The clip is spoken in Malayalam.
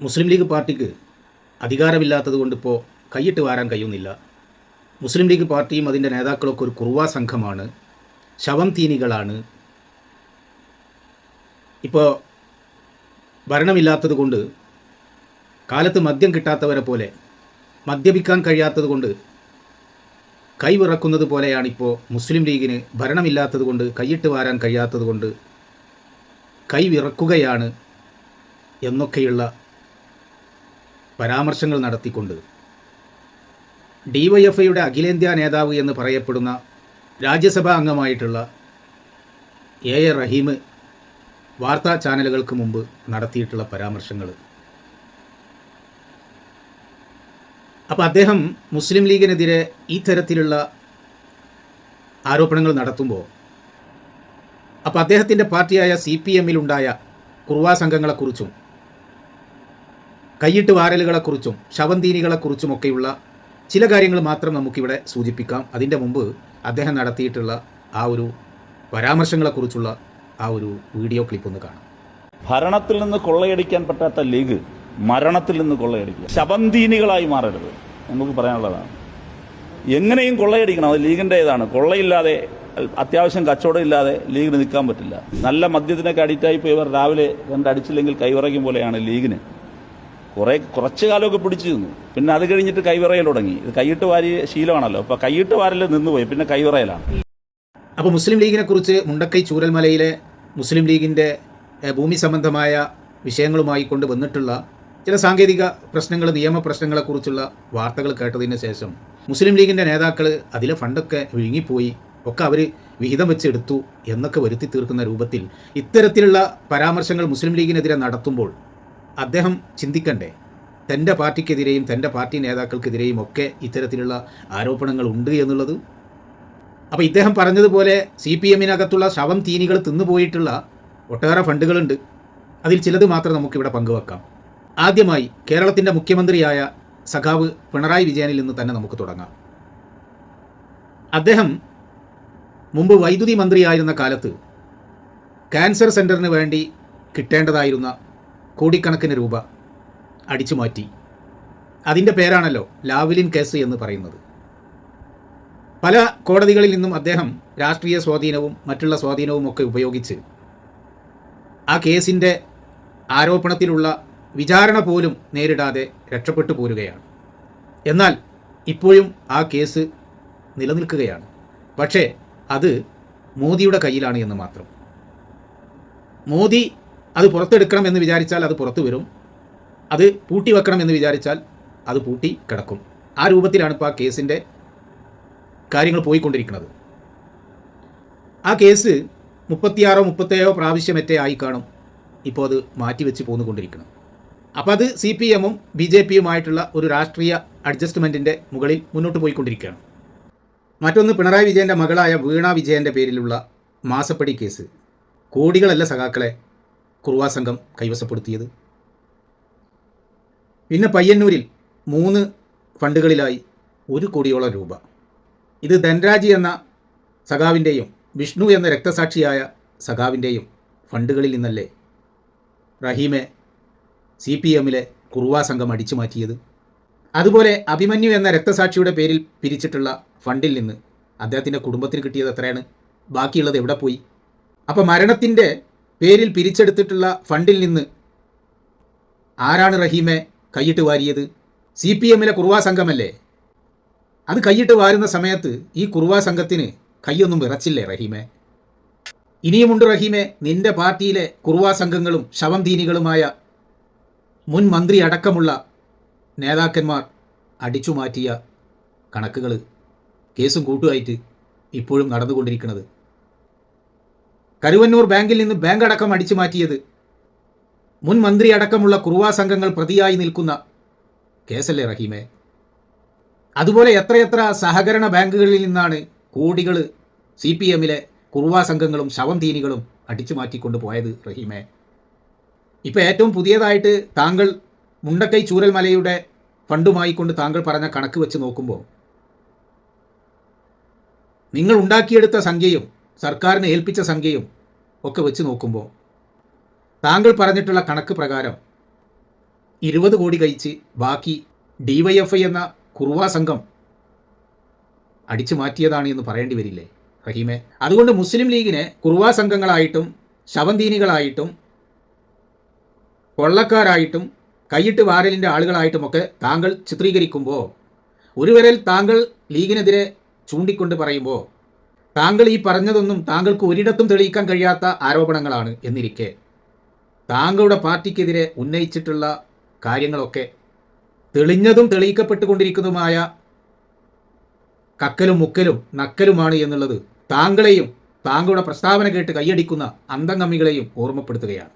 മുസ്ലിം ലീഗ് പാർട്ടിക്ക് അധികാരമില്ലാത്തത് കൊണ്ടിപ്പോൾ കൈയിട്ട് വാരാൻ കഴിയുന്നില്ല. മുസ്ലിം ലീഗ് പാർട്ടിയും അതിൻ്റെ നേതാക്കളൊക്കെ ഒരു കുറുവാ സംഘമാണ്, ശവം തീനികളാണ്. ഇപ്പോൾ ഭരണമില്ലാത്തത് കൊണ്ട് കാലത്ത് മദ്യം കിട്ടാത്തവരെ പോലെ, മദ്യപിക്കാൻ കഴിയാത്തത് കൊണ്ട് കൈവിറക്കുന്നത് പോലെയാണിപ്പോൾ മുസ്ലിം ലീഗിന് ഭരണമില്ലാത്തത് കൊണ്ട്, കൈയിട്ട് വാരാൻ കഴിയാത്തത് കൊണ്ട് കൈവിറക്കുകയാണ് എന്നൊക്കെയുള്ള പരാമർശങ്ങൾ നടത്തിക്കൊണ്ട് DYFIയുടെ അഖിലേന്ത്യാ നേതാവ് എന്ന് പറയപ്പെടുന്ന രാജ്യസഭാ അംഗമായിട്ടുള്ള A റഹീം വാർത്താ ചാനലുകൾക്ക് മുമ്പ് നടത്തിയിട്ടുള്ള പരാമർശങ്ങൾ. അപ്പോൾ അദ്ദേഹം മുസ്ലിം ലീഗിനെതിരെ ഈ തരത്തിലുള്ള ആരോപണങ്ങൾ നടത്തുമ്പോൾ, അപ്പോൾ അദ്ദേഹത്തിൻ്റെ പാർട്ടിയായ CPMലുണ്ടായ കുറുവാ സംഘങ്ങളെക്കുറിച്ചും കൈയിട്ട് വാരലുകളെക്കുറിച്ചും ശവന്തീനികളെക്കുറിച്ചുമൊക്കെയുള്ള ചില കാര്യങ്ങൾ മാത്രം നമുക്കിവിടെ സൂചിപ്പിക്കാം. അതിൻ്റെ മുമ്പ് അദ്ദേഹം നടത്തിയിട്ടുള്ള ആ ഒരു പരാമർശങ്ങളെക്കുറിച്ചുള്ള ആ ഒരു വീഡിയോ ക്ലിപ്പ് ഒന്ന് കാണാം. ഭരണത്തിൽ നിന്ന് കൊള്ളയടിക്കാൻ പറ്റാത്ത ലീഗ് മരണത്തിൽ നിന്ന് കൊള്ളയടിക്കുക, ശവന്തീനികളായി മാറരുത് നമുക്ക് പറയാനുള്ളതാണ്. എങ്ങനെയും കൊള്ളയടിക്കണം, അത് ലീഗിൻ്റേതാണ്. കൊള്ളയില്ലാതെ, അത്യാവശ്യം കച്ചവടം ഇല്ലാതെ ലീഗിന് നിൽക്കാൻ പറ്റില്ല. നല്ല മദ്യത്തിനൊക്കെ അഡിക്റ്റായി പോയവർ രാവിലെ രണ്ടടിച്ചില്ലെങ്കിൽ കൈവിറയ്ക്കും പോലെയാണ് ലീഗിന്. കുറച്ച് കാലമൊക്കെ പിടിച്ചു നിന്നു, പിന്നെ അത് കഴിഞ്ഞിട്ട് കൈവിറയൽ തുടങ്ങി. ഇത് കൈയിട്ട് വാരിയ ശീലമാണല്ലോ, അപ്പോൾ കൈയിട്ട് വാരൽ നിന്നുപോയി, പിന്നെ കൈവിറയലാണ്. അപ്പോൾ മുസ്ലിം ലീഗിനെ കുറിച്ച് മുണ്ടക്കൈ ചൂരൽമലയിലെ മുസ്ലിം ലീഗിൻ്റെ ഭൂമി സംബന്ധമായ വിഷയങ്ങളുമായി കൊണ്ട് വന്നിട്ടുള്ള ചില സാങ്കേതിക പ്രശ്നങ്ങൾ, നിയമ പ്രശ്നങ്ങളെക്കുറിച്ചുള്ള വാർത്തകൾ കേട്ടതിന് ശേഷം മുസ്ലിം ലീഗിൻ്റെ നേതാക്കൾ അതിലെ ഫണ്ടൊക്കെ വിഴുങ്ങിപ്പോയി, ഒക്കെ അവർ വിഹിതം വെച്ചെടുത്തു എന്നൊക്കെ വരുത്തി തീർക്കുന്ന രൂപത്തിൽ ഇത്തരത്തിലുള്ള പരാമർശങ്ങൾ മുസ്ലിം ലീഗിനെതിരെ നടത്തുമ്പോൾ അദ്ദേഹം ചിന്തിക്കണ്ടേ, തൻ്റെ പാർട്ടിക്കെതിരെയും തൻ്റെ പാർട്ടി നേതാക്കൾക്കെതിരെയും ഒക്കെ ഇത്തരത്തിലുള്ള ആരോപണങ്ങൾ ഉണ്ട് എന്നുള്ളത്. അപ്പോൾ ഇദ്ദേഹം പറഞ്ഞതുപോലെ CPMനകത്തുള്ള ശവം തീനികൾ തിന്നുപോയിട്ടുള്ള ഒട്ടേറെ ഫണ്ടുകളുണ്ട്. അതിൽ ചിലത് മാത്രം നമുക്കിവിടെ പങ്കുവെക്കാം. ആദ്യമായി കേരളത്തിൻ്റെ മുഖ്യമന്ത്രിയായ സഖാവ് പിണറായി വിജയനിൽ നിന്ന് തന്നെ നമുക്ക് തുടങ്ങാം. അദ്ദേഹം മുമ്പ് വൈദ്യുതി മന്ത്രിയായിരുന്ന കാലത്ത് ക്യാൻസർ സെൻ്ററിന് വേണ്ടി കിട്ടേണ്ടതായിരുന്ന കോടിക്കണക്കിന് രൂപ അടിച്ചു മാറ്റി. അതിൻ്റെ പേരാണല്ലോ ലാവ്ലിൻ കേസ് എന്ന് പറയുന്നത്. പല കോടതികളിൽ നിന്നും അദ്ദേഹം രാഷ്ട്രീയ സ്വാധീനവും മറ്റുള്ള സ്വാധീനവും ഒക്കെ ഉപയോഗിച്ച് ആ കേസിൻ്റെ ആരോപണത്തിലുള്ള വിചാരണ പോലും നേരിടാതെ രക്ഷപ്പെട്ടു പോരുകയാണ്. എന്നാൽ ഇപ്പോഴും ആ കേസ് നിലനിൽക്കുകയാണ്. പക്ഷേ അത് മോദിയുടെ കയ്യിലാണ് എന്ന് മാത്രം. മോദി അത് പുറത്തെടുക്കണം എന്ന് വിചാരിച്ചാൽ അത് പുറത്തു വരും, അത് പൂട്ടി വെക്കണം എന്ന് വിചാരിച്ചാൽ അത് പൂട്ടി കിടക്കും. ആ രൂപത്തിലാണ് ഇപ്പോൾ ആ കേസിൻ്റെ കാര്യങ്ങൾ പോയിക്കൊണ്ടിരിക്കുന്നത്. ആ കേസ് 36-37 പ്രാവശ്യമറ്റേ ആയി കാണും ഇപ്പോൾ അത് മാറ്റിവെച്ച് പോന്നുകൊണ്ടിരിക്കണം. അപ്പോൾ അത് CPMും BJPയുമായിട്ടുള്ള ഒരു രാഷ്ട്രീയ അഡ്ജസ്റ്റ്മെൻറ്റിൻ്റെ മുകളിൽ മുന്നോട്ട് പോയിക്കൊണ്ടിരിക്കുകയാണ്. മറ്റൊന്ന്, പിണറായി വിജയൻ്റെ മകളായ വീണ വിജയൻ്റെ പേരിലുള്ള മാസപ്പടി കേസ്. കോടികളല്ല സഖാക്കളെ കുറുവാ സംഘം കൈവശപ്പെടുത്തിയത്. പിന്നെ പയ്യന്നൂരിൽ 3 ഫണ്ടുകളിലായി 1 കോടിയോളം രൂപ. ഇത് ധൻരാജി എന്ന സഖാവിൻ്റെയും വിഷ്ണു എന്ന രക്തസാക്ഷിയായ സഖാവിൻ്റെയും ഫണ്ടുകളിൽ നിന്നല്ലേ റഹീമെ CPMലെ കുറുവാ സംഘം അടിച്ചു മാറ്റിയത്. അതുപോലെ അഭിമന്യു എന്ന രക്തസാക്ഷിയുടെ പേരിൽ പിരിച്ചിട്ടുള്ള ഫണ്ടിൽ നിന്ന് അദ്ദേഹത്തിൻ്റെ കുടുംബത്തിന് കിട്ടിയത് എത്രയാണ്? ബാക്കിയുള്ളത് എവിടെ പോയി? അപ്പോൾ മരണത്തിൻ്റെ പേരിൽ പിരിച്ചെടുത്തിട്ടുള്ള ഫണ്ടിൽ നിന്ന് ആരാണ് റഹീമെ കൈയിട്ട് വാരിയത്? CPMലെ കുറുവാ സംഘമല്ലേ. അത് കൈയിട്ട് വാരുന്ന സമയത്ത് ഈ കുറുവാ സംഘത്തിന് കൈയൊന്നും വിറച്ചില്ലേ റഹീമെ? ഇനിയുമുണ്ട് റഹീമെ, നിൻ്റെ പാർട്ടിയിലെ കുറുവാ സംഘങ്ങളും ശവം തീനികളുമായ മുൻ മന്ത്രി അടക്കമുള്ള നേതാക്കന്മാർ അടിച്ചു മാറ്റിയ കണക്കുകൾ, കേസും കൂട്ടുമായിട്ട് ഇപ്പോഴും നടന്നുകൊണ്ടിരിക്കുന്നത്. കരുവന്നൂർ ബാങ്കിൽ നിന്ന് ബാങ്ക് അടക്കം അടിച്ചു മാറ്റിയത് മുൻ മന്ത്രി അടക്കമുള്ള കുറുവാ സംഘങ്ങൾ പ്രതിയായി നിൽക്കുന്ന കേസല്ലേ റഹീമെ? അതുപോലെ എത്രയെത്ര സഹകരണ ബാങ്കുകളിൽ നിന്നാണ് കോടികൾ CPMലെ കുറുവാ സംഘങ്ങളും ശവം തീനികളും അടിച്ചു മാറ്റിക്കൊണ്ട് പോയത് റഹീമെ? ഇപ്പോൾ ഏറ്റവും പുതിയതായിട്ട് താങ്കൾ മുണ്ടക്കൈ ചൂരൽമലയുടെ ഫണ്ടുമായി കൊണ്ട് താങ്കൾ പറഞ്ഞ കണക്ക് വെച്ച് നോക്കുമ്പോൾ, നിങ്ങൾ ഉണ്ടാക്കിയെടുത്ത സംഖ്യയും സർക്കാരിനെ ഏൽപ്പിച്ച സംഖ്യയും ഒക്കെ വെച്ച് നോക്കുമ്പോൾ താങ്കൾ പറഞ്ഞിട്ടുള്ള കണക്ക് പ്രകാരം 20 കോടി കഴിച്ച് ബാക്കി DYFI എന്ന കുറുവാ സംഘം അടിച്ചു മാറ്റിയതാണ് എന്ന് പറയേണ്ടി വരില്ലേ റഹീമെ? അതുകൊണ്ട് മുസ്ലിം ലീഗിനെ കുറുവാ സംഘങ്ങളായിട്ടും ശവന്തീനികളായിട്ടും കൊള്ളക്കാരായിട്ടും കൈയിട്ട് വാരലിൻ്റെ ആളുകളായിട്ടുമൊക്കെ താങ്കൾ ചിത്രീകരിക്കുമ്പോൾ, ഒരു വിരൽ താങ്കൾ ലീഗിനെതിരെ ചൂണ്ടിക്കൊണ്ട് പറയുമ്പോൾ, താങ്കൾ ഈ പറഞ്ഞതൊന്നും താങ്കൾക്ക് ഒരിടത്തും തെളിയിക്കാൻ കഴിയാത്ത ആരോപണങ്ങളാണ് എന്നിരിക്കെ താങ്കളുടെ പാർട്ടിക്കെതിരെ ഉന്നയിച്ചിട്ടുള്ള കാര്യങ്ങളൊക്കെ തെളിഞ്ഞതും തെളിയിക്കപ്പെട്ടുകൊണ്ടിരിക്കുന്നതുമായ കക്കലും മുക്കലും നക്കലുമാണ് എന്നുള്ളത് താങ്കളെയും താങ്കളുടെ പ്രസ്താവന കേട്ട് കൈയടിക്കുന്ന അന്തംഗമ്മികളെയും ഓർമ്മപ്പെടുത്തുകയാണ്.